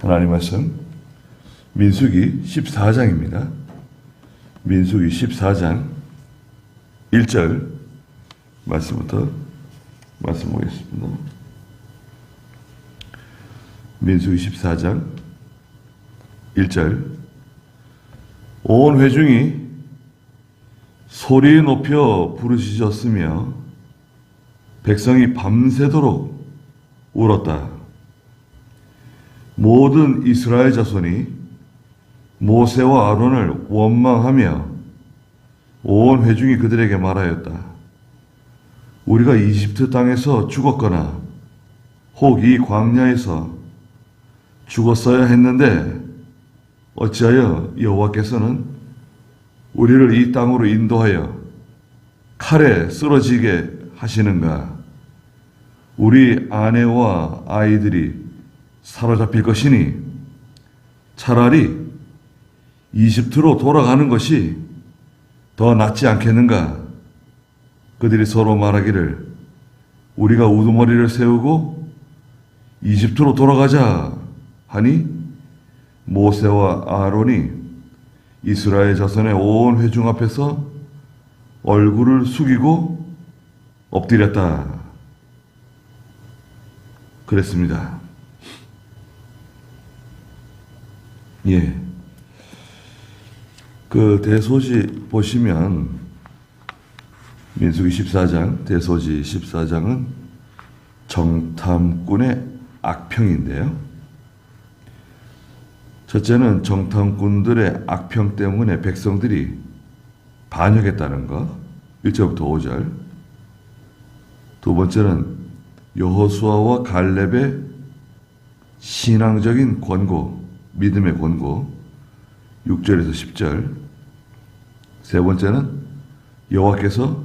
하나님 말씀 민수기 14장입니다. 민수기 14장 1절 말씀부터 말씀 보겠습니다. 민수기 14장 1절 온 회중이 소리 높여 부르짖었으며 백성이 밤새도록 울었다. 모든 이스라엘 자손이 모세와 아론을 원망하며 온 회중이 그들에게 말하였다. 우리가 이집트 땅에서 죽었거나 혹 이 광야에서 죽었어야 했는데 어찌하여 여호와께서는 우리를 이 땅으로 인도하여 칼에 쓰러지게 하시는가? 우리 아내와 아이들이 사로잡힐 것이니 차라리 이집트로 돌아가는 것이 더 낫지 않겠는가? 그들이 서로 말하기를 우리가 우두머리를 세우고 이집트로 돌아가자 하니 모세와 아론이 이스라엘 자손의 온 회중 앞에서 얼굴을 숙이고 엎드렸다. 그랬습니다. 예. 그 대소지 보시면 민수기 14장, 대소지 14장은 정탐꾼의 악평인데요. 첫째는 정탐꾼들의 악평 때문에 백성들이 반역했다는 것, 1절부터 5절. 두 번째는 여호수아와 갈렙의 신앙적인 권고, 믿음의 권고, 6절에서 10절. 세 번째는 여호와께서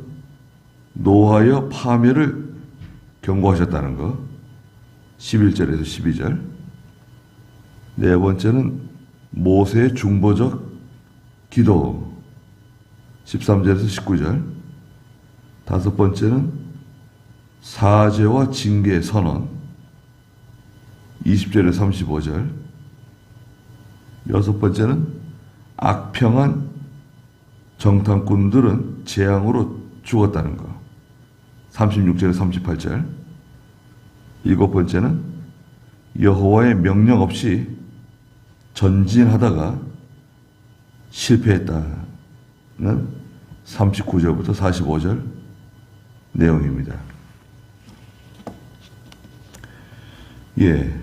노하여 파멸을 경고하셨다는 것, 11절에서 12절. 네 번째는 모세의 중보적 기도, 13절에서 19절. 다섯 번째는 사죄와 징계의 선언, 20절에서 35절. 여섯 번째는 악평한 정탐꾼들은 재앙으로 죽었다는 것, 36절에서 38절. 일곱 번째는 여호와의 명령 없이 전진하다가 실패했다는 39절부터 45절 내용입니다. 예.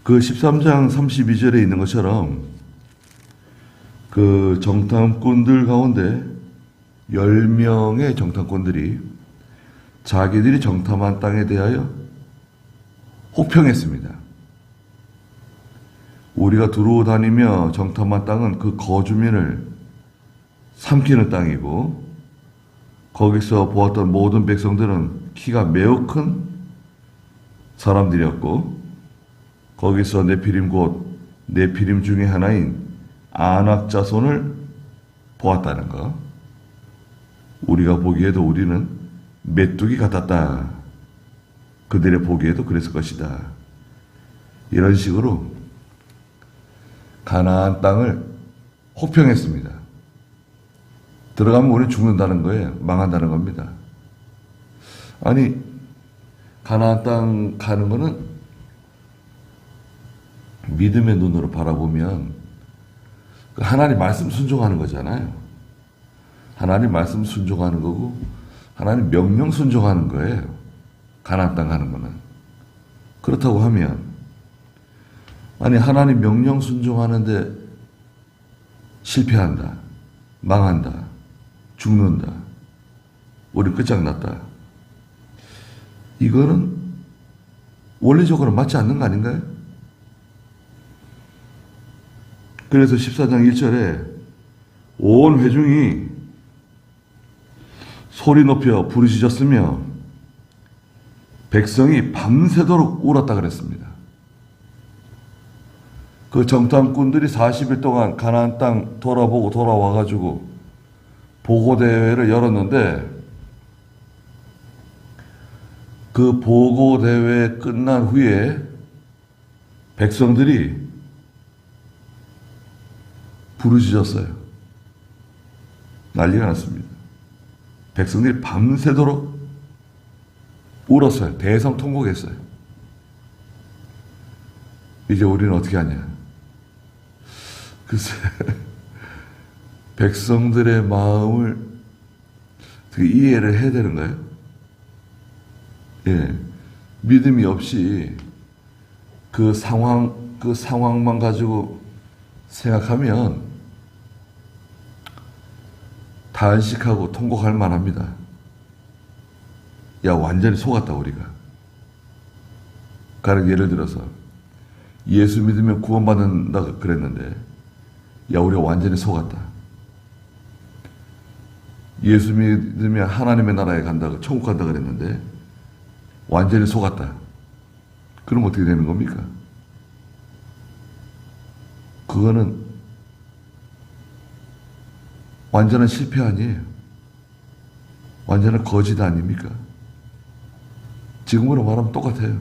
그 13장 32절에 있는 것처럼 그 정탐꾼들 가운데 10명의 정탐꾼들이 자기들이 정탐한 땅에 대하여 혹평했습니다. 우리가 두루 다니며 정탐한 땅은 그 거주민을 삼키는 땅이고 거기서 보았던 모든 백성들은 키가 매우 큰 사람들이었고 거기서 네피림 곧 네피림 중에 하나인 아낙 자손을 보았다는 것. 우리가 보기에도 우리는 메뚜기 같았다. 그들의 보기에도 그랬을 것이다. 이런 식으로 가나안 땅을 혹평했습니다. 들어가면 우리 죽는다는 거예요. 망한다는 겁니다. 아니 가나안 땅 가는 거는 믿음의 눈으로 바라보면 하나님 말씀 순종하는 거잖아요. 하나님 말씀 순종하는 거고 하나님 명령 순종하는 거예요. 가나안 땅 가는 거는. 그렇다고 하면 아니 하나님 명령 순종하는데 실패한다. 망한다. 죽는다. 우리 끝장났다. 이거는 원리적으로 맞지 않는 거 아닌가요? 그래서 14장 1절에 온 회중이 소리 높여 부르짖었으며 백성이 밤새도록 울었다 그랬습니다. 그 정탐꾼들이 40일 동안 가나안 땅 돌아보고 돌아와가지고 보고대회를 열었는데 그 보고대회 끝난 후에 백성들이 부르짖었어요. 난리가 났습니다. 백성들이 밤새도록 울었어요. 대성통곡했어요. 이제 우리는 어떻게 하냐. 글쎄, 백성들의 마음을 어떻게 이해를 해야 되는가요? 예. 믿음이 없이 그 상황만 가지고 생각하면 단식하고 통곡할 만합니다. 야, 완전히 속았다, 우리가. 가령 예를 들어서, 예수 믿으면 구원받는다 그랬는데, 야, 우리가 완전히 속았다. 예수 믿으면 하나님의 나라에 간다고, 천국 간다 그랬는데, 완전히 속았다. 그럼 어떻게 되는 겁니까? 그거는 완전한 실패 아니에요. 완전한 거짓 아닙니까? 지금으로 말하면 똑같아요.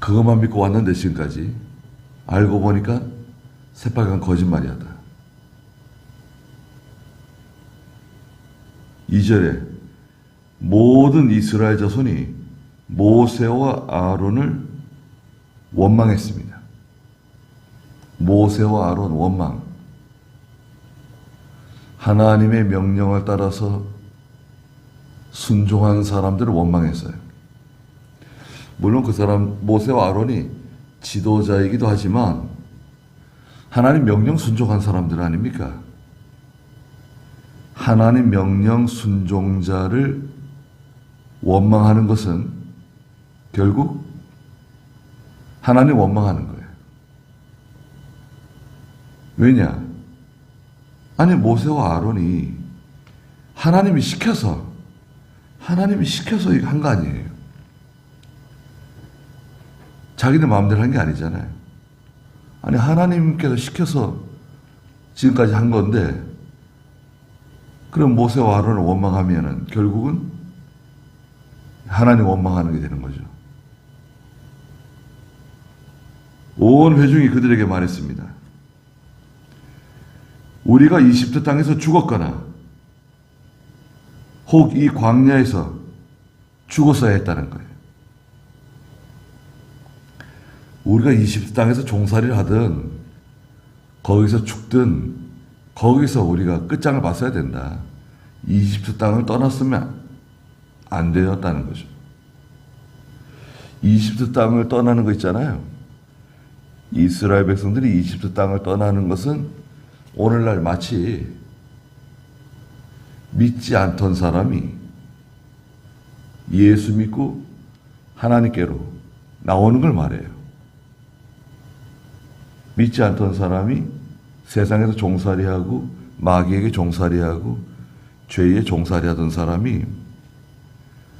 그것만 믿고 왔는데 지금까지 알고 보니까 새빨간 거짓말이었다. 2절에 모든 이스라엘 자손이 모세와 아론을 원망했습니다. 모세와 아론 원망. 하나님의 명령을 따라서 순종한 사람들을 원망했어요. 물론 그 사람 모세와 아론이 지도자이기도 하지만 하나님 명령 순종한 사람들 아닙니까? 하나님 명령 순종자를 원망하는 것은 결국 하나님 원망하는 거예요. 왜냐? 아니, 모세와 아론이 하나님이 시켜서 한 거 아니에요. 자기들 마음대로 한 게 아니잖아요. 아니, 하나님께서 시켜서 지금까지 한 건데, 그럼 모세와 아론을 원망하면은 결국은 하나님 원망하는 게 되는 거죠. 온 회중이 그들에게 말했습니다. 우리가 이집트 땅에서 죽었거나 혹 이 광야에서 죽었어야 했다는 거예요. 우리가 이집트 땅에서 종살이를 하든 거기서 죽든 거기서 우리가 끝장을 봤어야 된다. 이집트 땅을 떠났으면 안 되었다는 거죠. 이집트 땅을 떠나는 거 있잖아요. 이스라엘 백성들이 이집트 땅을 떠나는 것은 오늘날 마치 믿지 않던 사람이 예수 믿고 하나님께로 나오는 걸 말해요. 믿지 않던 사람이 세상에서 종살이하고 마귀에게 종살이하고 죄에 종살이하던 사람이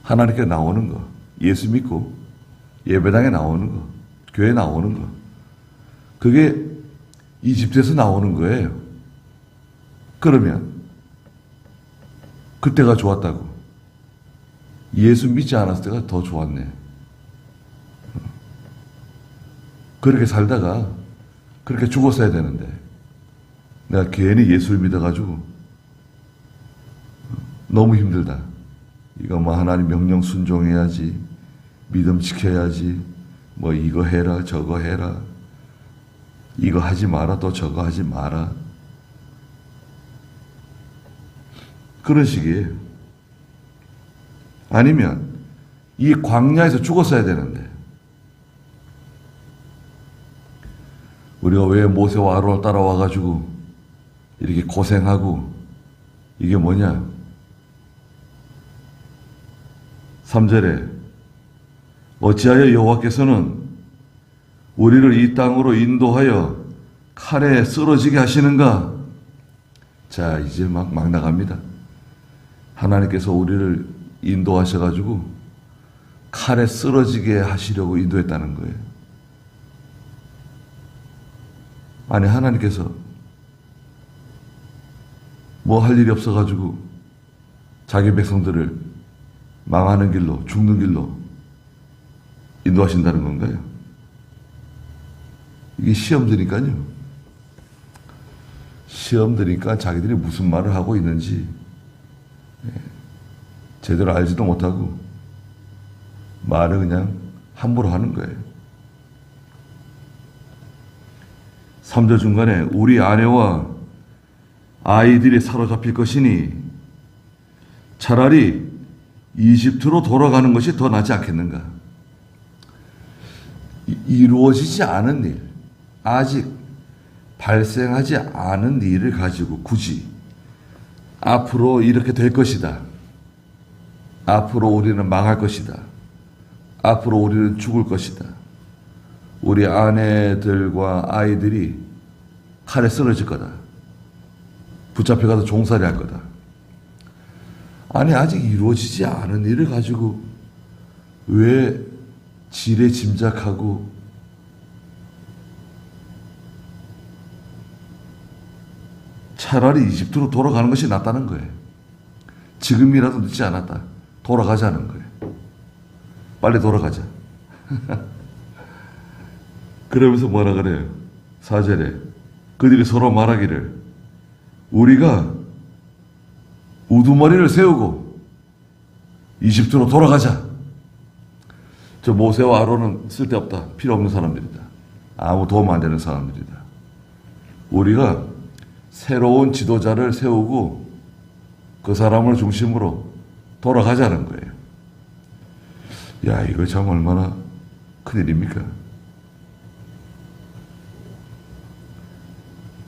하나님께 나오는 거, 예수 믿고 예배당에 나오는 거, 교회 나오는 거, 그게 이집트에서 나오는 거예요. 그러면 그때가 좋았다고. 예수 믿지 않았을 때가 더 좋았네. 그렇게 살다가 그렇게 죽었어야 되는데 내가 괜히 예수를 믿어가지고 너무 힘들다. 이거 뭐 하나님 명령 순종해야지, 믿음 지켜야지, 뭐 이거 해라 저거 해라, 이거 하지 마라 또 저거 하지 마라, 그런 식이에요. 아니면 이 광야에서 죽었어야 되는데 우리가 왜 모세와 아론을 따라와가지고 이렇게 고생하고, 이게 뭐냐? 3절에 어찌하여 여호와께서는 우리를 이 땅으로 인도하여 칼에 쓰러지게 하시는가? 자, 이제 막 나갑니다. 하나님께서 우리를 인도하셔가지고 칼에 쓰러지게 하시려고 인도했다는 거예요. 아니, 하나님께서 뭐 할 일이 없어가지고 자기 백성들을 망하는 길로, 죽는 길로 인도하신다는 건가요? 이게 시험 드니까요. 시험 드니까 자기들이 무슨 말을 하고 있는지 제대로 알지도 못하고 말을 그냥 함부로 하는 거예요. 3절 중간에 우리 아내와 아이들이 사로잡힐 것이니 차라리 이집트로 돌아가는 것이 더 낫지 않겠는가. 이루어지지 않은 일, 아직 발생하지 않은 일을 가지고 굳이 앞으로 이렇게 될 것이다, 앞으로 우리는 망할 것이다, 앞으로 우리는 죽을 것이다, 우리 아내들과 아이들이 칼에 쓰러질 거다, 붙잡혀가서 종살이 할 거다. 아니, 아직 이루어지지 않은 일을 가지고 왜 지레 짐작하고 차라리 이집트로 돌아가는 것이 낫다는 거예요. 지금이라도 늦지 않았다. 돌아가자는 거예요. 빨리 돌아가자. 그러면서 뭐라 그래요? 4절에 그들이 서로 말하기를 우리가 우두머리를 세우고 이집트로 돌아가자. 저 모세와 아론은 쓸데없다. 필요 없는 사람들이다. 아무 도움 안 되는 사람들이다. 우리가 새로운 지도자를 세우고 그 사람을 중심으로 돌아가자는 거예요. 야, 이거 참 얼마나 큰일입니까?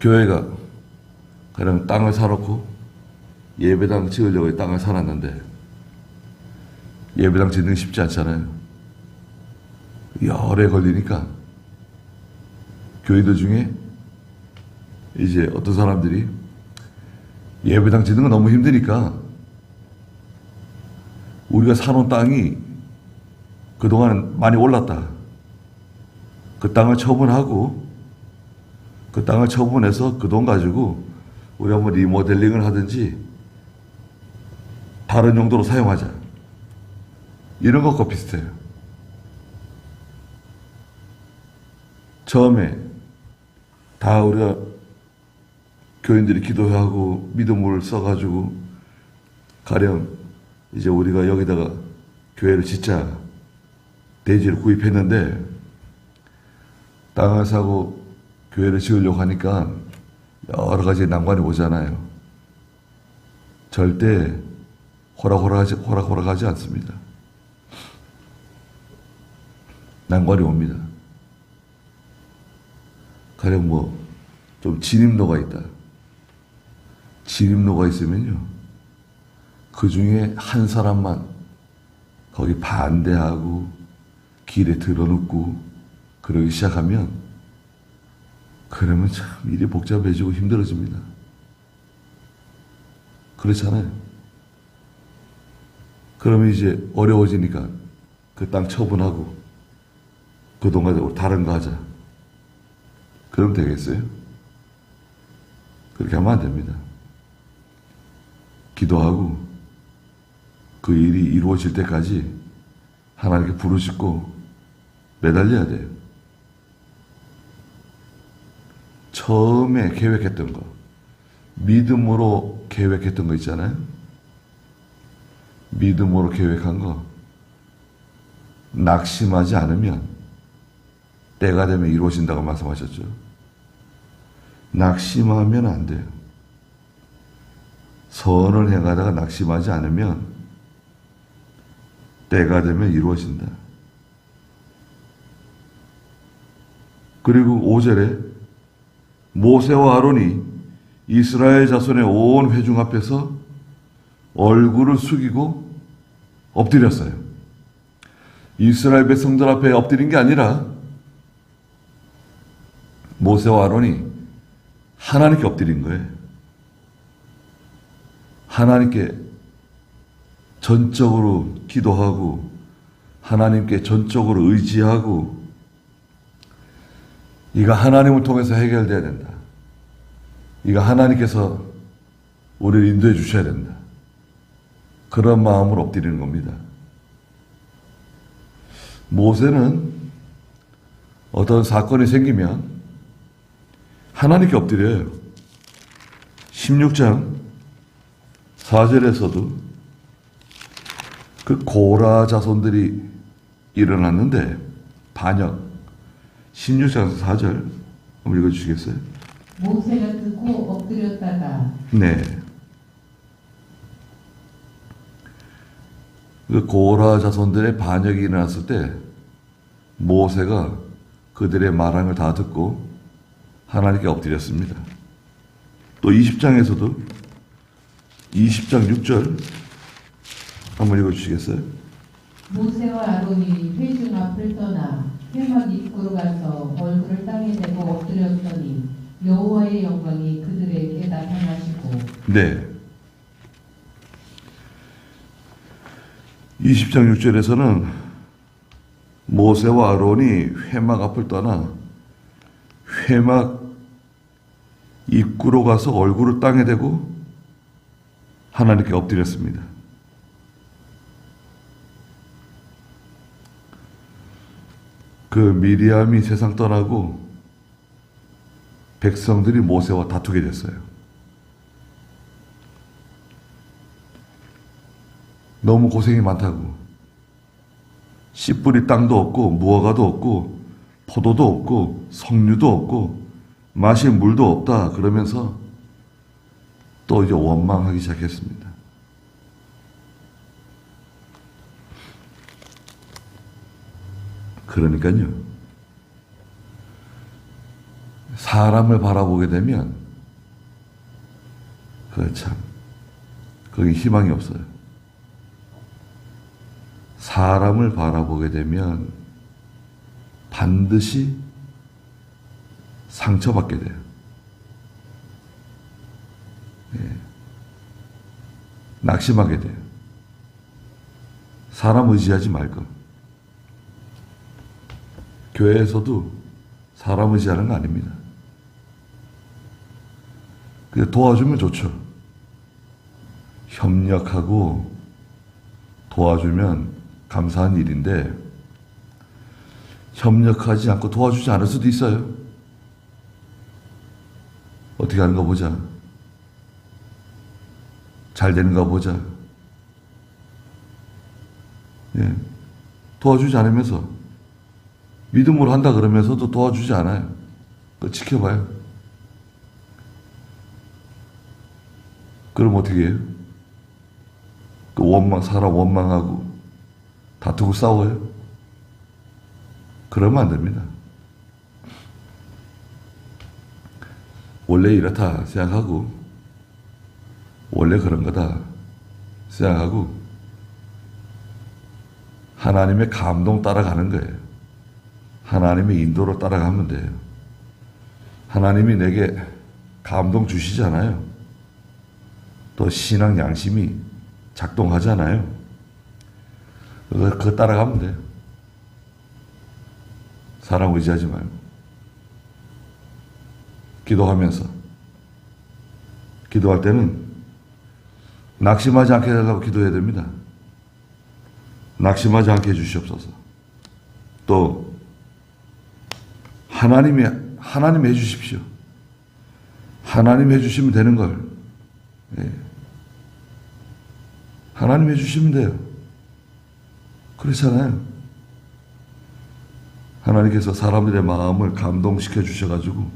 교회가 그냥 땅을 사놓고 예배당 지으려고 땅을 사놨는데 예배당 짓는 게 쉽지 않잖아요. 열에 걸리니까 교인들 중에 이제 어떤 사람들이 예배당 짓는 거 너무 힘드니까 우리가 사놓은 땅이 그동안 많이 올랐다. 그 땅을 처분하고 그 땅을 처분해서 그 돈 가지고 우리 한번 리모델링을 하든지 다른 용도로 사용하자. 이런 것과 비슷해요. 처음에 다 우리가 교인들이 기도하고 믿음을 써가지고 가령 이제 우리가 여기다가 교회를 짓자 대지를 구입했는데 땅을 사고 교회를 지으려고 하니까 여러 가지 난관이 오잖아요. 절대 호락호락하지 않습니다. 난관이 옵니다. 가령 좀 진입로가 있다. 진입로가 있으면요, 그 중에 한 사람만 거기 반대하고 길에 들어눕고 그러기 시작하면 그러면 참 일이 복잡해지고 힘들어집니다. 그렇잖아요. 그러면 이제 어려워지니까 그 땅 처분하고 그 돈 가지고 다른 거 하자. 그럼 되겠어요? 그렇게 하면 안 됩니다. 기도하고 그 일이 이루어질 때까지 하나님께 부르짖고 매달려야 돼요. 처음에 계획했던 거, 믿음으로 계획했던 거 있잖아요. 믿음으로 계획한 거 낙심하지 않으면 때가 되면 이루어진다고 말씀하셨죠. 낙심하면 안 돼요. 선을 행하다가 낙심하지 않으면 때가 되면 이루어진다. 그리고 5절에 모세와 아론이 이스라엘 자손의 온 회중 앞에서 얼굴을 숙이고 엎드렸어요. 이스라엘 백성들 앞에 엎드린 게 아니라 모세와 아론이 하나님께 엎드린 거예요. 하나님께 전적으로 기도하고 하나님께 전적으로 의지하고 이거 하나님을 통해서 해결돼야 된다. 이거 하나님께서 우리를 인도해 주셔야 된다. 그런 마음으로 엎드리는 겁니다. 모세는 어떤 사건이 생기면 하나님께 엎드려요. 16장 4절에서도 그 고라 자손들이 일어났는데 반역. 16장 4절 한번 읽어주시겠어요? 모세가 듣고 엎드렸다가 네. 그 고라 자손들의 반역이 일어났을 때 모세가 그들의 말함을 다 듣고 하나님께 엎드렸습니다. 또 20장에서도 20장 6절 한번 읽어주시겠어요? 모세와 아론이 회중 앞을 떠나 회막 입구로 가서 얼굴을 땅에 대고 엎드렸더니 여호와의 영광이 그들에게 나타나시고 네. 20장 6절에서는 모세와 아론이 회막 앞을 떠나 회막 입구로 가서 얼굴을 땅에 대고 하나님께 엎드렸습니다. 그 미리암이 세상 떠나고 백성들이 모세와 다투게 됐어요. 너무 고생이 많다고. 씨 뿌릴 땅도 없고 무화과도 없고 포도도 없고 석류도 없고 마실 물도 없다 그러면서 또 이제 원망하기 시작했습니다. 그러니까요. 사람을 바라보게 되면 거기 희망이 없어요. 사람을 바라보게 되면 반드시 상처받게 돼요. 예. 낙심하게 돼요. 사람 의지하지 말 것. 교회에서도 사람 의지하는 거 아닙니다. 그냥 도와주면 좋죠. 협력하고 도와주면 감사한 일인데 협력하지 않고 도와주지 않을 수도 있어요. 어떻게 하는가 보자. 잘 되는가 보자. 예. 도와주지 않으면서 믿음으로 한다 그러면서도 도와주지 않아요. 그거 지켜봐요. 그럼 어떻게 해요? 그 사람 원망하고 다투고 싸워요? 그러면 안 됩니다. 원래 이렇다 생각하고 원래 그런 거다 생각하고 하나님의 감동 따라가는 거예요. 하나님의 인도로 따라가면 돼요. 하나님이 내게 감동 주시잖아요. 또 신앙 양심이 작동하잖아요. 그거 따라가면 돼요. 사람 의지하지 말고. 기도하면서. 기도할 때는 낙심하지 않게 해달라고 기도해야 됩니다. 낙심하지 않게 해주시옵소서. 또 하나님이 해주십시오. 하나님이 해주시면 되는 걸. 예. 하나님이 해주시면 돼요. 그렇잖아요. 하나님께서 사람들의 마음을 감동시켜 주셔가지고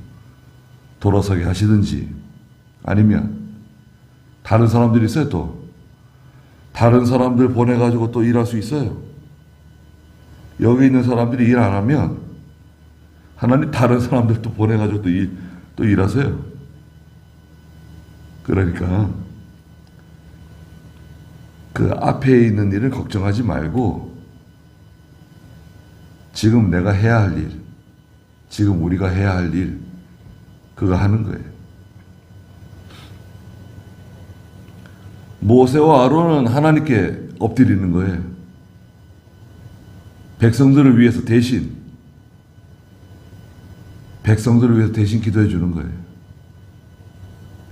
돌아서게 하시든지 아니면 다른 사람들이 있어요. 또 다른 사람들 보내가지고 또 일할 수 있어요. 여기 있는 사람들이 일 안 하면 하나님 다른 사람들 또 보내가지고 또 일하세요. 그러니까 그 앞에 있는 일을 걱정하지 말고 지금 내가 해야 할 일, 지금 우리가 해야 할 일, 그거 하는 거예요. 모세와 아론은 하나님께 엎드리는 거예요. 백성들을 위해서 대신 기도해 주는 거예요.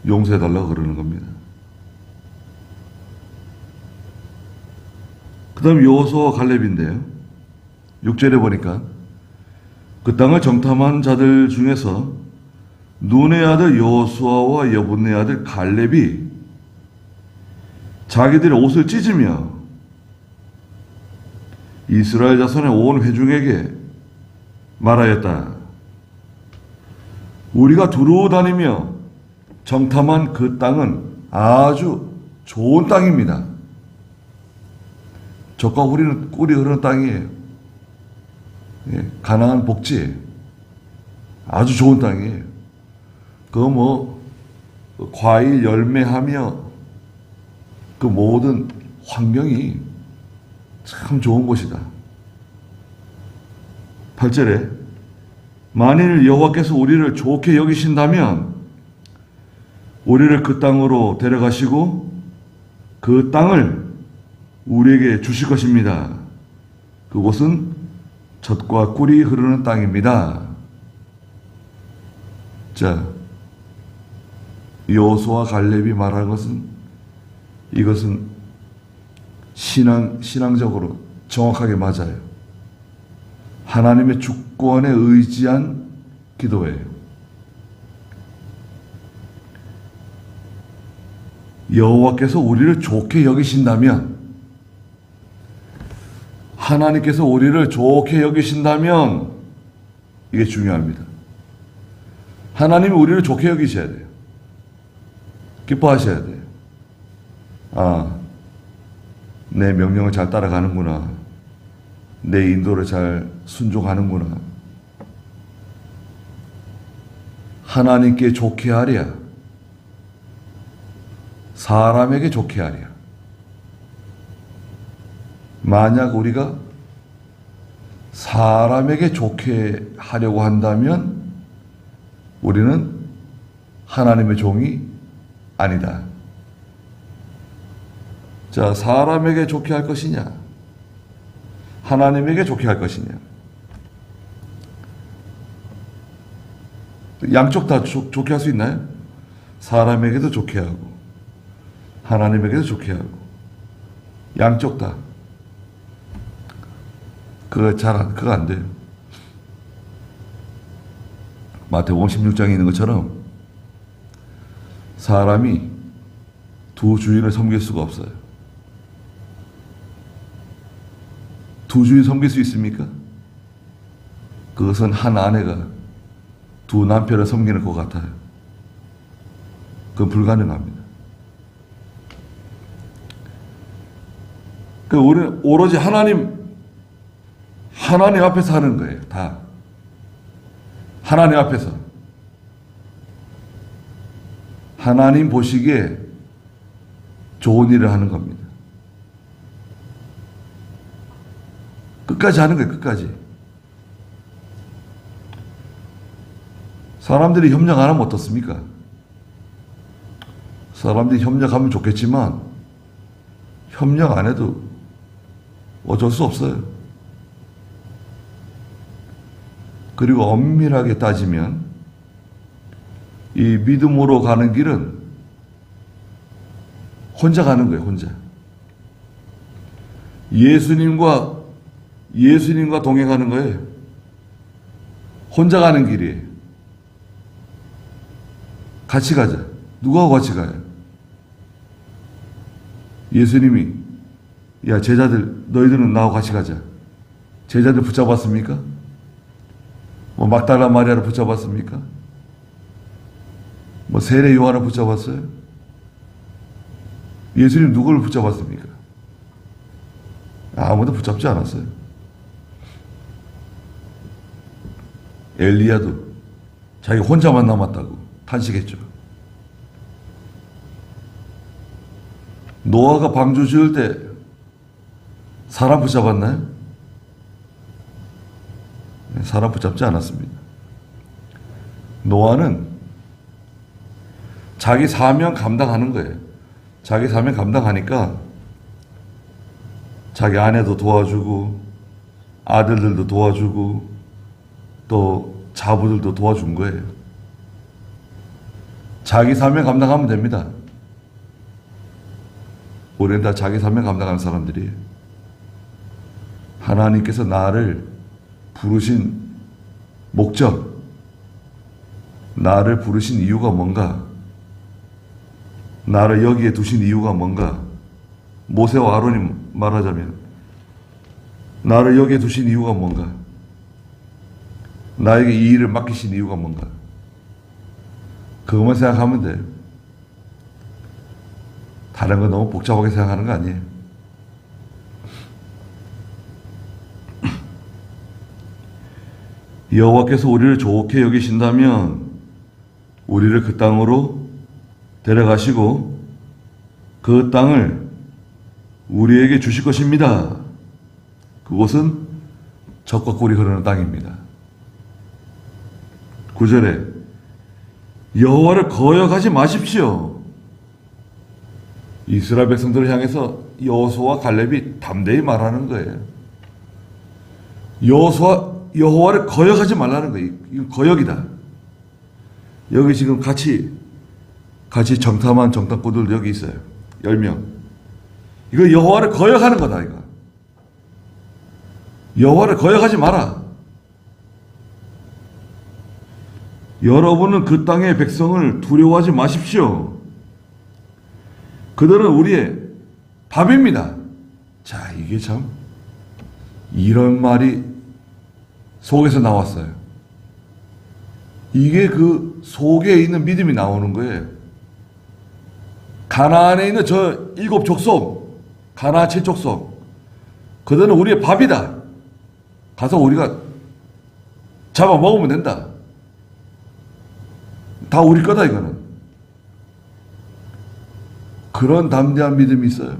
용서해 달라고 그러는 겁니다. 그 다음 여호수아와 갈렙인데요. 6절에 보니까 그 땅을 정탐한 자들 중에서 눈의 아들 여호수아와 여분의 아들 갈렙이 자기들의 옷을 찢으며 이스라엘 자손의 온 회중에게 말하였다. 우리가 두루 다니며 정탐한 그 땅은 아주 좋은 땅입니다. 젖과 꿀이 흐르는 땅이에요. 예, 가나안 복지 아주 좋은 땅이에요. 과일 열매하며 그 모든 환경이 참 좋은 곳이다. 8절에 만일 여호와께서 우리를 좋게 여기신다면 우리를 그 땅으로 데려가시고 그 땅을 우리에게 주실 것입니다. 그곳은 젖과 꿀이 흐르는 땅입니다. 자, 여호수아 갈렙이 말한 것은 이것은 신앙적으로 정확하게 맞아요. 하나님의 주권에 의지한 기도예요. 여호와께서 우리를 좋게 여기신다면, 하나님께서 우리를 좋게 여기신다면, 이게 중요합니다. 하나님이 우리를 좋게 여기셔야 돼요. 기뻐하셔야 돼요. 아, 내 명령을 잘 따라가는구나. 내 인도를 잘 순종하는구나. 하나님께 좋게 하랴. 사람에게 좋게 하랴. 만약 우리가 사람에게 좋게 하려고 한다면 우리는 하나님의 종이 아니다. 자, 사람에게 좋게 할 것이냐? 하나님에게 좋게 할 것이냐? 양쪽 다 좋게 할 수 있나요? 사람에게도 좋게 하고 하나님에게도 좋게 하고 양쪽 다. 그거 안 돼요. 마태복음 16장에 있는 것처럼 사람이 두 주인을 섬길 수가 없어요. 두 주인 섬길 수 있습니까? 그것은 한 아내가 두 남편을 섬기는 것 같아요. 그건 불가능합니다. 우리는 오로지 하나님 앞에서 하는 거예요. 다. 하나님 앞에서. 하나님 보시기에 좋은 일을 하는 겁니다. 끝까지 하는 거예요. 끝까지. 사람들이 협력 안 하면 어떻습니까? 사람들이 협력하면 좋겠지만 협력 안 해도 어쩔 수 없어요. 그리고 엄밀하게 따지면 이 믿음으로 가는 길은 혼자 가는 거예요. 혼자. 예수님과 동행하는 거예요. 혼자 가는 길이에요. 같이 가자. 누구하고 같이 가요? 예수님이 야 제자들 너희들은 나하고 같이 가자. 제자들 붙잡았습니까? 막달라 마리아를 붙잡았습니까? 세례 요한을 붙잡았어요? 예수님 누구를 붙잡았습니까? 아무도 붙잡지 않았어요. 엘리야도 자기 혼자만 남았다고 탄식했죠. 노아가 방주 지을 때 사람 붙잡았나요? 사람 붙잡지 않았습니다. 노아는 자기 사명 감당하는 거예요. 자기 사명 감당하니까 자기 아내도 도와주고 아들들도 도와주고 또 자부들도 도와준 거예요. 자기 사명 감당하면 됩니다. 우리는 다 자기 사명 감당하는 사람들이에요. 하나님께서 나를 부르신 목적, 나를 부르신 이유가 뭔가, 나를 여기에 두신 이유가 뭔가, 모세와 아론이 말하자면 나를 여기에 두신 이유가 뭔가, 나에게 이 일을 맡기신 이유가 뭔가, 그것만 생각하면 돼. 다른 거 너무 복잡하게 생각하는 거 아니에요. 여호와께서 우리를 좋게 여기신다면 우리를 그 땅으로 데려가시고 그 땅을 우리에게 주실 것입니다. 그곳은 젖과 꿀이 흐르는 땅입니다. 9절에 여호와를 거역하지 마십시오. 이스라엘 백성들을 향해서 여호수아와 갈렙이 담대히 말하는 거예요. 여호와를 거역하지 말라는 거예요. 이건 거역이다. 여기 지금 같이 정탐한 정탐꾼들 여기 있어요. 10명. 이거 여호와를 거역하는 거다, 이거. 여호와를 거역하지 마라. 여러분은 그 땅의 백성을 두려워하지 마십시오. 그들은 우리의 밥입니다. 자, 이게 참 이런 말이 속에서 나왔어요. 이게 그 속에 있는 믿음이 나오는 거예요. 가나안에 있는 저 7 족속, 가나안 7 족속, 그들은 우리의 밥이다. 가서 우리가 잡아 먹으면 된다. 다 우리 거다, 이거는. 그런 담대한 믿음이 있어요.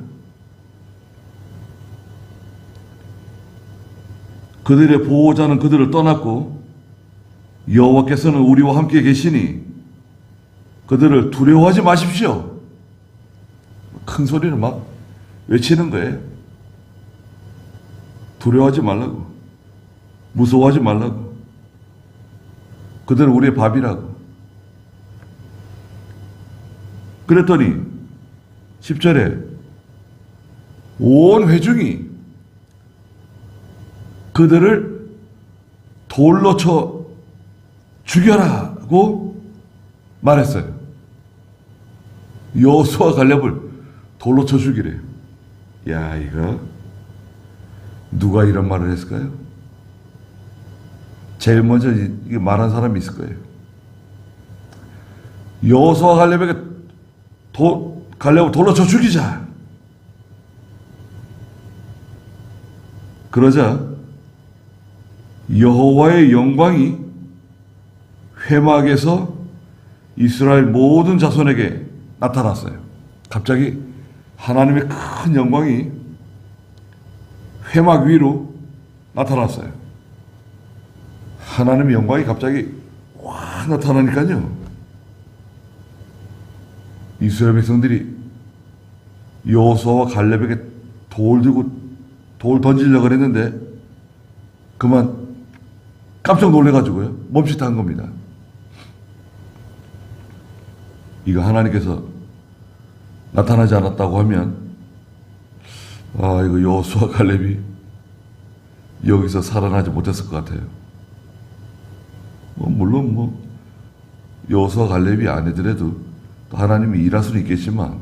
그들의 보호자는 그들을 떠났고 여호와께서는 우리와 함께 계시니 그들을 두려워하지 마십시오. 큰 소리를 막 외치는 거예요. 두려워하지 말라고. 무서워하지 말라고. 그들은 우리의 밥이라고. 그랬더니 10절에 온 회중이 그들을 돌로 쳐 죽여라고 말했어요. 여호수아 갈렙을 돌로 쳐 죽이래요. 야, 이거 누가 이런 말을 했을까요? 제일 먼저 이게 말한 사람이 있을 거예요. 여호수아 갈렙에게 갈렙을 돌로 쳐 죽이자. 그러자 여호와의 영광이 회막에서 이스라엘 모든 자손에게 나타났어요. 갑자기 하나님의 큰 영광이 회막 위로 나타났어요. 하나님의 영광이 갑자기 확 나타나니까요. 이스라엘 백성들이 여호수아와 갈렙에게 돌 던지려고 했는데 그만 깜짝 놀래가지고요. 멈칫한 겁니다. 이거 하나님께서 나타나지 않았다고 하면 이거 여호수아 갈렙이 여기서 살아나지 못했을 것 같아요. 물론 여호수아 갈렙이 아니더라도 또 하나님이 일할 수는 있겠지만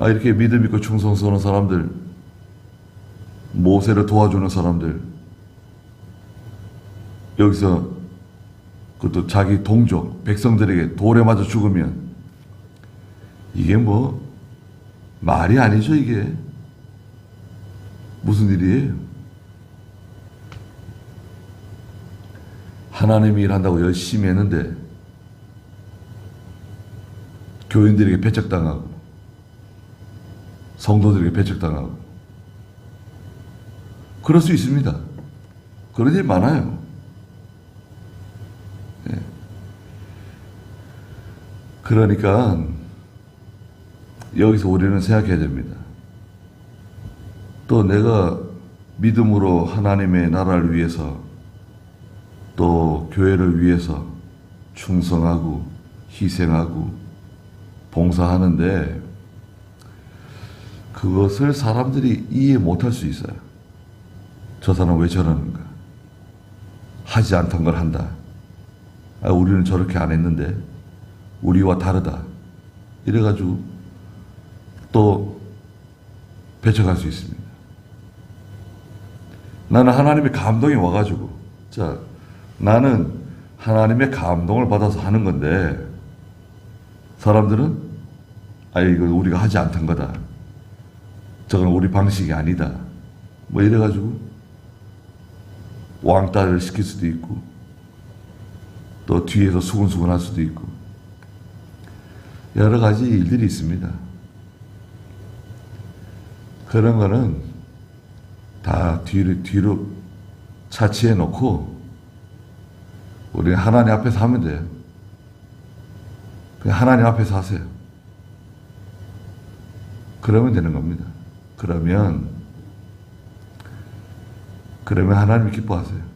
이렇게 믿음 있고 충성스러운 사람들, 모세를 도와주는 사람들, 여기서 그것도 자기 동족 백성들에게 돌에 맞아 죽으면 이게 말이 아니죠. 이게 무슨 일이에요? 하나님이 일한다고 열심히 했는데 교인들에게 배척당하고 성도들에게 배척당하고 그럴 수 있습니다. 그런 일 많아요. 예. 그러니까 여기서 우리는 생각해야 됩니다. 또 내가 믿음으로 하나님의 나라를 위해서 또 교회를 위해서 충성하고 희생하고 봉사하는데 그것을 사람들이 이해 못할 수 있어요. 저 사람 왜 저러는가? 하지 않던 걸 한다. 아, 우리는 저렇게 안 했는데 우리와 다르다. 이래가지고 또 배척할 수 있습니다. 나는 하나님의 감동이 와가지고, 자, 나는 하나님의 감동을 받아서 하는 건데, 사람들은, 아, 이거 우리가 하지 않던 거다. 저건 우리 방식이 아니다. 뭐 이래가지고, 왕따를 시킬 수도 있고, 또 뒤에서 수근수근 할 수도 있고, 여러 가지 일들이 있습니다. 그런 거는 다 뒤로 차치해 놓고 우리는 하나님 앞에서 하면 돼요. 그냥 하나님 앞에서 하세요. 그러면 되는 겁니다. 그러면 하나님이 기뻐하세요.